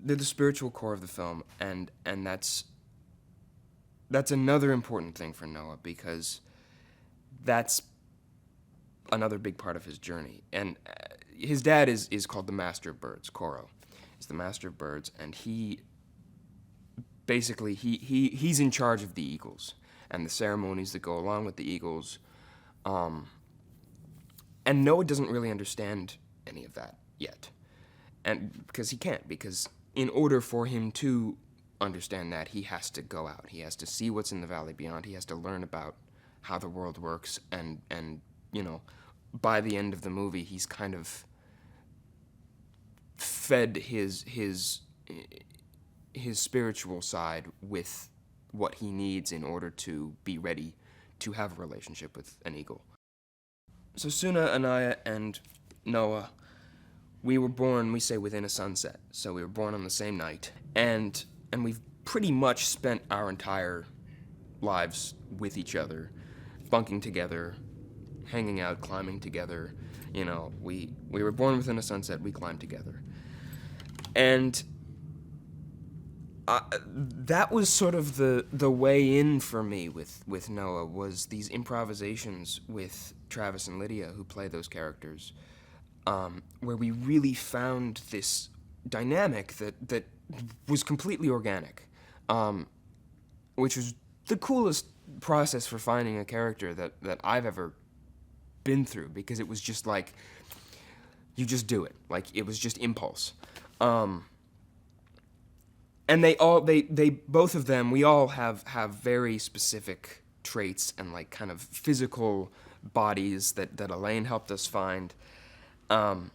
they're the spiritual core of the film, and that's another important thing for Noah, because that's another big part of his journey. And his dad is called the Master of Birds, Koro. He's the Master of Birds, and he basically he's in charge of the eagles and the ceremonies that go along with the eagles. And Noah doesn't really understand any of that yet. And because he can't, because in order for him to understand that, he has to go out. He has to see what's in the valley beyond. He has to learn about how the world works, and you know, by the end of the movie, he's kind of fed his spiritual side with what he needs in order to be ready to have a relationship with an eagle. So Suna, Anaya, and Noah, we were born, we say, within a sunset. So we were born on the same night. And we've pretty much spent our entire lives with each other, bunking together, hanging out, climbing together. You know, we were born within a sunset, we climbed together. And that was sort of the way in for me with Noah, was these improvisations with Travis and Lydia, who play those characters, where we really found this dynamic that was completely organic, which was the coolest process for finding a character that I've ever been through, because it was just like, you just do it. Like, it was just impulse. And they both of them, we all have very specific traits and like kind of physical bodies that Elaine helped us find. And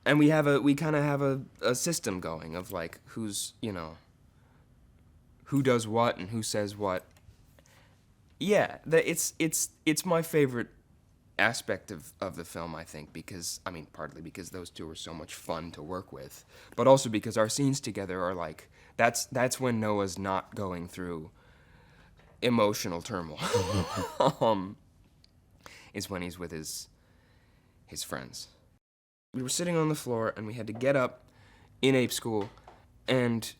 we kind of have a system going of like who's, you know, who does what and who says what. Yeah, it's my favorite aspect of the film, I think, because, I mean, partly because those two are so much fun to work with, but also because our scenes together are like, that's when Noah's not going through emotional turmoil. Is when he's with his friends. We were sitting on the floor, and we had to get up in ape school and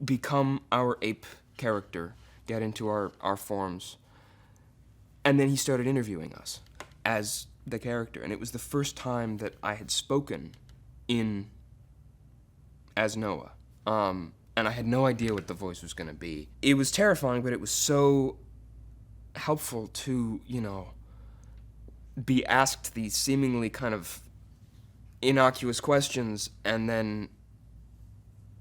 become our ape character, get into our forms, and then he started interviewing us as the character, and it was the first time that I had spoken as Noah, and I had no idea what the voice was going to be. It was terrifying, but it was so helpful to, you know, be asked these seemingly kind of innocuous questions and then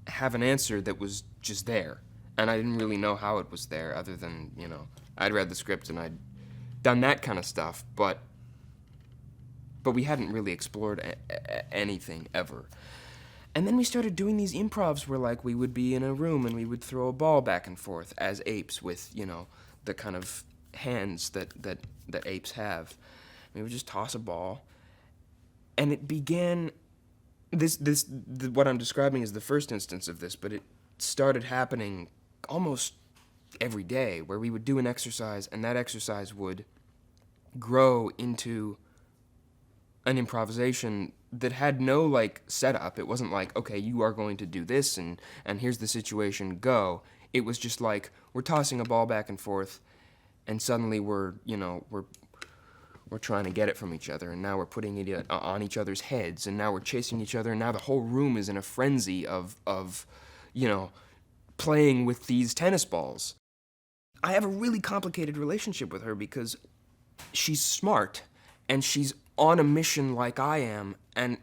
have an answer that was just there, and I didn't really know how it was there, other than, you know, I'd read the script and I'd done that kind of stuff, but we hadn't really explored anything ever. And then we started doing these improvs where, like, we would be in a room and we would throw a ball back and forth as apes with, you know, the kind of hands that apes have. We would just toss a ball. And it began, what I'm describing is the first instance of this, but it started happening almost every day, where we would do an exercise, and that exercise would grow into an improvisation that had no, like, setup. It wasn't like, okay, you are going to do this, and here's the situation, go. It was just like, we're tossing a ball back and forth, and suddenly we're trying to get it from each other, and now we're putting it on each other's heads, and now we're chasing each other, and now the whole room is in a frenzy of you know, playing with these tennis balls. I have a really complicated relationship with her because she's smart, and she's on a mission like I am, and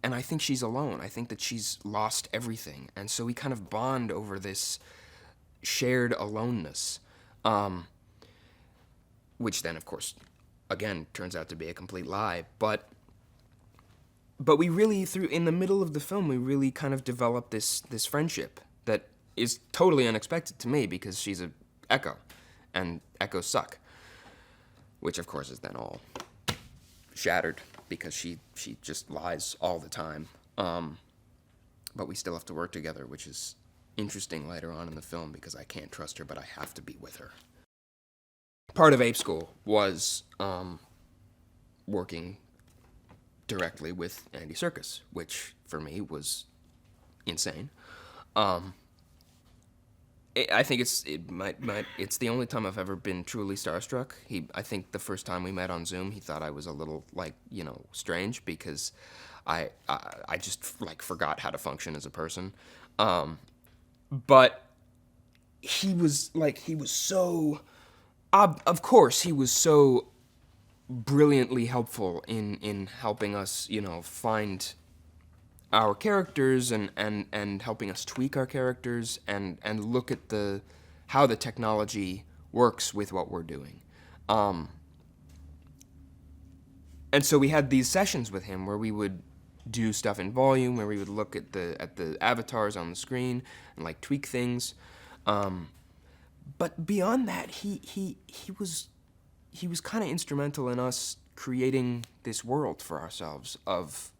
I think she's alone. I think that she's lost everything, and so we kind of bond over this shared aloneness, which then, of course, again, turns out to be a complete lie, but we really, in the middle of the film, we really kind of developed this friendship that is totally unexpected to me, because she's a echo, and echoes suck, which of course is then all shattered because she just lies all the time. But we still have to work together, which is interesting later on in the film, because I can't trust her, but I have to be with her. Part of Ape School was working directly with Andy Serkis, which for me was insane. I think it's the only time I've ever been truly starstruck. I think the first time we met on Zoom, he thought I was a little strange because I just like forgot how to function as a person. But he was so of course he was so brilliantly helpful in helping us, find our characters and helping us tweak our characters and look at how the technology works with what we're doing. And so we had these sessions with him where we would do stuff in volume, where we would look at the avatars on the screen and like tweak things. But beyond that, he was kind of instrumental in us creating this world for ourselves of,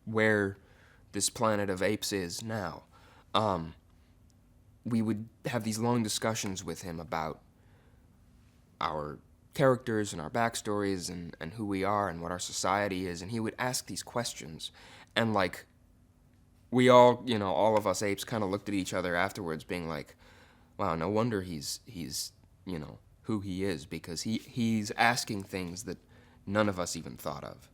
where this planet of apes is now. We would have these long discussions with him about our characters and our backstories and who we are and what our society is, and he would ask these questions. And, like, we all, all of us apes kind of looked at each other afterwards being like, wow, no wonder he's who he is, because he's asking things that none of us even thought of.